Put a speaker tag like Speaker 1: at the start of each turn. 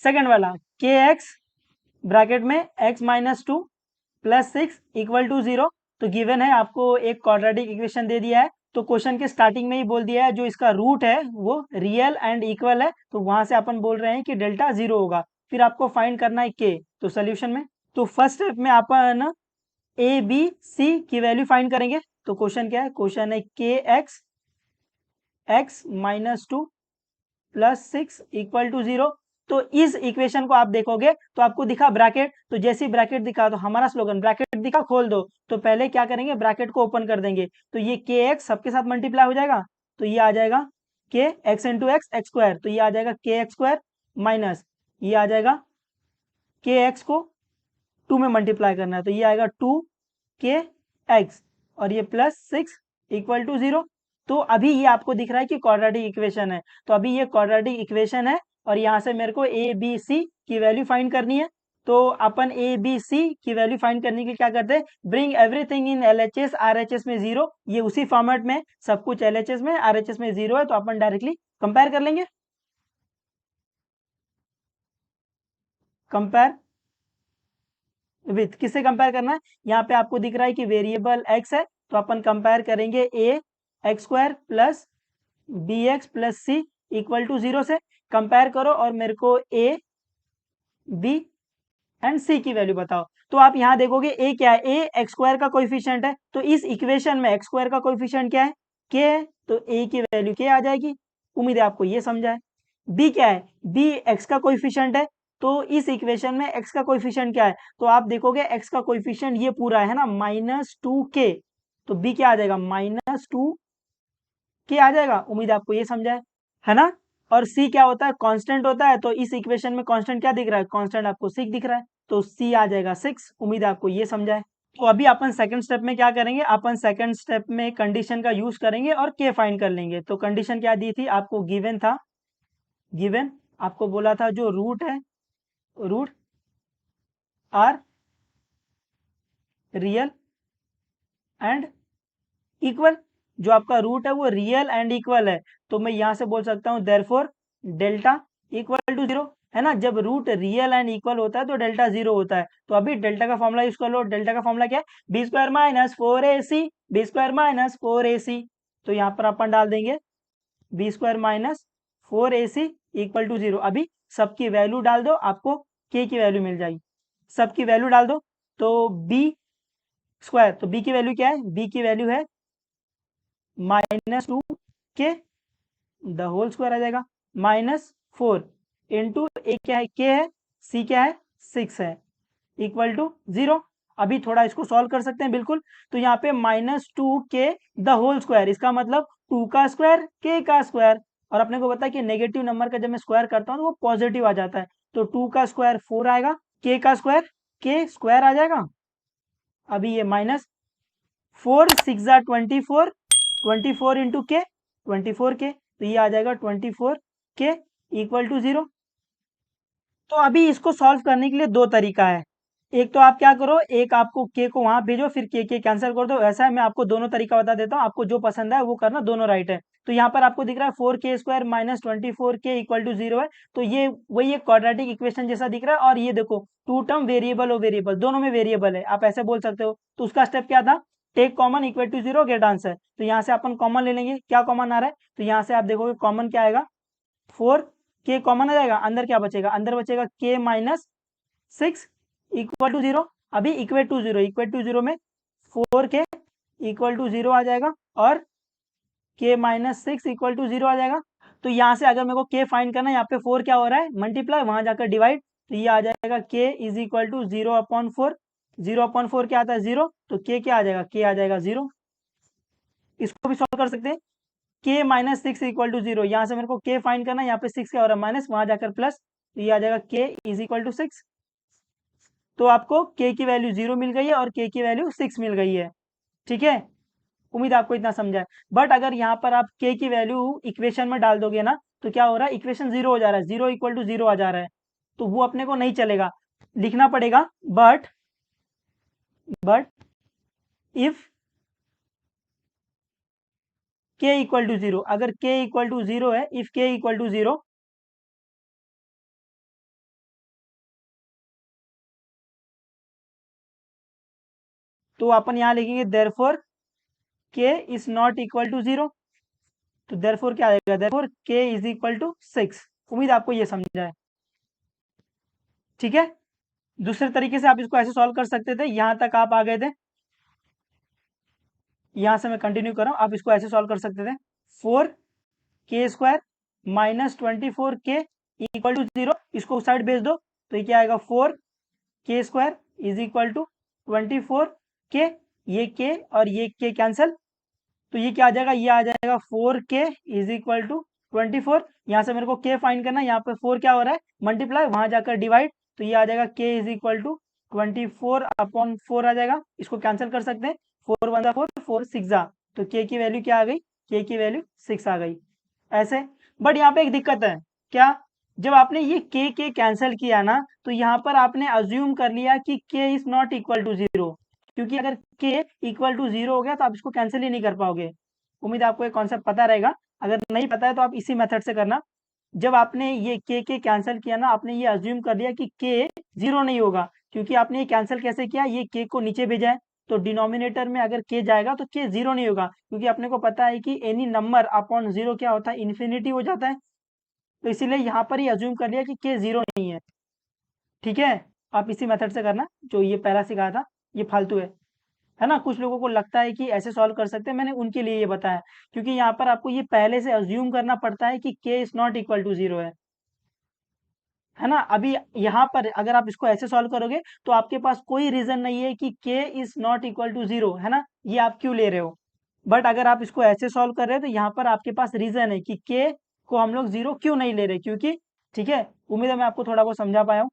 Speaker 1: Second वाला के x bracket में x minus two plus six equal to 0, तो गिवन है आपको एक क्वाड्रेटिक इक्वेशन दे दिया है, तो क्वेश्चन के स्टार्टिंग में ही बोल दिया है जो इसका रूट है वो रियल एंड इक्वल है, तो वहां से अपन बोल रहे हैं कि डेल्टा 0 होगा। फिर आपको फाइंड करना है के, तो सोल्यूशन में तो फर्स्ट स्टेप में अपन ए बी सी की वैल्यू फाइंड करेंगे। तो क्वेश्चन क्या है, क्वेश्चन है के x x minus two plus six equal to 0। तो इस इक्वेशन को आप देखोगे तो आपको दिखा ब्रैकेट, तो जैसे ब्रैकेट दिखा तो हमारा स्लोगन ब्रैकेट दिखा खोल दो, तो पहले क्या करेंगे ब्रैकेट को ओपन कर देंगे, तो ये के एक्स सबके साथ मल्टीप्लाई हो जाएगा, तो ये आ जाएगा के x into x x square, तो ये आ जाएगा के एक्स स्क्वायर माइनस ये आ जाएगा के एक्स को 2 में मल्टीप्लाई करना है, तो ये आएगा 2 के एक्स और ये प्लस सिक्स इक्वल टू 0। तो अभी ये आपको दिख रहा है कि क्वाड्रेटिक इक्वेशन है, तो अभी ये क्वाड्रेटिक इक्वेशन है और यहाँ से मेरे को ए बी सी की वैल्यू फाइंड करनी है। तो अपन ए बी सी की वैल्यू फाइंड करने के लिए क्या करते हैं, bring everything in LHS RHS में 0, ये उसी फॉर्मेट में सब कुछ एलएचएस में आरएचएस में 0 है, तो अपन डायरेक्टली कंपेयर कर लेंगे। कंपेयर विथ किससे कंपेयर करना है, यहाँ पे आपको दिख रहा है कि वेरिएबल x है, तो अपन कंपेयर करेंगे a x square plus b x plus c equal to 0 से। कंपेयर करो और मेरे को ए बी एंड सी की वैल्यू बताओ। तो आप यहाँ देखोगे ए क्या है, ए एक्स स्क्वायर का कोएफिशिएंट है, तो इस इक्वेशन में एक्स स्क्वायर का कोएफिशिएंट क्या है, के है, तो ए की वैल्यू के आ जाएगी। उम्मीद है आपको ये समझा है। बी क्या है, बी एक्स का कोएफिशिएंट है, तो इस इक्वेशन में एक्स का कोएफिशिएंट क्या है, तो आप देखोगे एक्स का कोएफिशिएंट ये पूरा है ना माइनस टू के, तो बी क्या आ जाएगा माइनस टू के आ जाएगा। उम्मीद है आपको ये समझा है ना। और सी क्या होता है, कांस्टेंट होता है, तो इस इक्वेशन में कांस्टेंट क्या दिख रहा है, कांस्टेंट आपको सिक्स दिख रहा है, तो सी आ जाएगा 6। उम्मीद है आपको ये समझा है। तो अभी अपन सेकंड स्टेप में क्या करेंगे, अपन सेकंड स्टेप में कंडीशन का यूज करेंगे और के फाइंड कर लेंगे। तो कंडीशन क्या दी थी आपको, गिवन था, गिवन आपको बोला था जो रूट है, root are real and equal, जो आपका रूट है वो रियल एंड इक्वल है, तो मैं यहां से बोल सकता हूं देयरफॉर डेल्टा इक्वल टू 0, है ना। जब रूट रियल एंड इक्वल होता है तो डेल्टा 0 होता है। तो अभी डेल्टा का फॉर्मूला यूज कर लो, डेल्टा का फॉर्मूला क्या है, b square minus four a c, b square minus four a c, तो यहाँ पर अपन डाल देंगे b square minus four a c equal to 0। अभी सबकी वैल्यू डाल दो, आपको के की वैल्यू मिल जाएगी, सबकी वैल्यू डाल दो। तो बी स्क्वायर, तो बी की वैल्यू क्या है, बी की वैल्यू है माइनस टू के द होल स्क्वायर आ जाएगा, माइनस फोर इंटू ए क्या है के है, सी क्या है 6 है, इक्वल टू 0। अभी थोड़ा इसको सॉल्व कर सकते हैं बिल्कुल। तो यहाँ पे माइनस टू के द होल स्क्वायर, इसका मतलब 2 का स्क्वायर के का स्क्वायर, और अपने को पता है कि नेगेटिव नंबर का जब मैं स्क्वायर करता हूँ तो वो पॉजिटिव आ जाता है, तो 2 का स्क्वायर 4 आएगा, के का स्क्वायर के स्क्वायर आ जाएगा। अभी ये माइनस 4 6 24, 24 इंटू के 24 के, तो ये आ जाएगा 24 के इक्वल टू 0। तो अभी इसको सॉल्व करने के लिए दो तरीका है, एक तो आप क्या करो, एक आपको के को वहां भेजो फिर के कैंसिल कर दो, ऐसा है। मैं आपको दोनों तरीका बता देता हूँ, आपको जो पसंद है वो करना, दोनों राइट है। तो यहाँ पर आपको दिख रहा है 4 k² minus 24 k equal to 0 है, तो ये वही एक क्वाड्रेटिक इक्वेशन जैसा दिख रहा है। और ये देखो टू टर्म वेरिएबल और वेरिएबल दोनों में वेरिएबल है, आप ऐसे बोल सकते हो। तो उसका स्टेप क्या था, take common equal to 0 get answer, तो यहाँ से अपन कॉमन ले लेंगे, क्या कॉमन आ रहा है, तो यहाँ से आप देखोगे कॉमन क्या आएगा, 4 k कॉमन आ जाएगा, अंदर क्या बचेगा, अंदर बचेगा k माइनस 6 इक्वल टू 0। अभी इक्वल टू 0, इक्वल टू 0 में 4 k इक्वल टू 0 आ जाएगा और k माइनस 6 इक्वल टू 0 आ जाएगा। तो यहाँ से अगर मेरे को k फाइंड करना है, यहाँ पे 4 क्या हो रहा है मल्टीप्लाई, वहां जाकर डिवाइड, तो ये आ जाएगा k इज इक्वल टू 0/4, 0/4 क्या आता है 0, तो k क्या आ जाएगा, k आ जाएगा 0। इसको भी सॉल्व कर सकते हैं, k माइनस 6 इक्वल टू 0, यहाँ से मेरे को k फाइंड करना है, यहाँ पे 6 क्या हो रहा है माइनस, वहां जाकर प्लस, तो ये आ जाएगा k इज इक्वल टू 6। तो आपको k की वैल्यू 0 मिल गई है और k की वैल्यू 6 मिल गई है, ठीक है। उम्मीद है आपको इतना समझा है। बट अगर यहाँ पर आप k की वैल्यू इक्वेशन में डाल दोगे ना, तो क्या हो रहा है, इक्वेशन 0 हो जा रहा है, 0 इक्वल टू 0 आ जा रहा है, तो वो अपने को नहीं चलेगा, लिखना पड़ेगा but if k equal to 0, अगर k इक्वल टू 0 है, इफ k इक्वल टू 0, तो अपन यहाँ लिखेंगे देयरफॉर के इज नॉट इक्वल टू 0। तो देयरफॉर क्या आएगा, देयरफॉर के इज इक्वल टू 6। उम्मीद आपको ये समझा है, ठीक है। दूसरे तरीके से आप इसको ऐसे सॉल्व कर सकते थे, यहाँ तक आप आ गए थे, यहाँ से मैं कंटिन्यू कर रहा हूँ, आप इसको ऐसे सॉल्व कर सकते थे, 4k² minus 24k equal to 0। इसको उस साइड भेज दो, तो ये क्या आएगा, 4k² is equal to 24k। ये k और ये k कैंसिल, तो ये क्या आ जाएगा, ये आ जाएगा 4k इज इक्वल टू 24। यहाँ से मेरे को k फाइंड करना है, यहाँ पे 4 क्या हो रहा है, मल्टीप्लाई, वहां जाकर डिवाइड, तो ये आ जाएगा k इज इक्वल टू 24/4 आ जाएगा। इसको कैंसिल कर सकते हैं, 4 1 4, 4 6 जा, तो k की वैल्यू क्या आ गई, k की वैल्यू 6 आ गई ऐसे। बट यहाँ पे एक दिक्कत है, क्या, जब आपने ये k कैंसिल किया ना, तो यहाँ पर आपने अज्यूम कर लिया कि k is not equal to 0, क्योंकि अगर k इक्वल टू 0 हो गया तो आप इसको कैंसिल ही नहीं कर पाओगे। उम्मीद आपको ये कॉन्सेप्ट पता रहेगा, अगर नहीं पता है तो आप इसी मेथड से करना। जब आपने ये k कैंसिल किया ना, आपने ये अज्यूम कर लिया कि k 0 नहीं होगा, क्योंकि आपने ये कैंसिल कैसे किया, ये k को नीचे भेजा है, तो डिनोमिनेटर में अगर k जाएगा तो k 0 नहीं होगा, क्योंकि अपने को पता है कि एनी नंबर अपॉन 0 क्या होता है, इन्फिनिटी हो जाता है। तो इसीलिए यहाँ पर ही अज्यूम कर लिया कि k 0 नहीं है, ठीक है। आप इसी मेथड से करना, जो ये पहला सिखाया था, ये फालतू है ना। कुछ लोगों को लगता है कि ऐसे सॉल्व कर सकते हैं, मैंने उनके लिए ये बताया, क्योंकि यहाँ पर आपको ये पहले से अज्यूम करना पड़ता है कि k is not equal to 0 है ना। अभी यहाँ पर अगर आप इसको ऐसे सॉल्व करोगे तो आपके पास कोई रीजन नहीं है कि k is not equal to 0, है ना, ये आप क्यों ले रहे हो। बट अगर आप इसको ऐसे सॉल्व कर रहे हो तो यहाँ पर आपके पास रीजन है कि k को हम लोग 0 क्यों नहीं ले रहे, क्योंकि, ठीक है। उम्मीद है मैं आपको थोड़ा बहुत समझा पाया हूँ।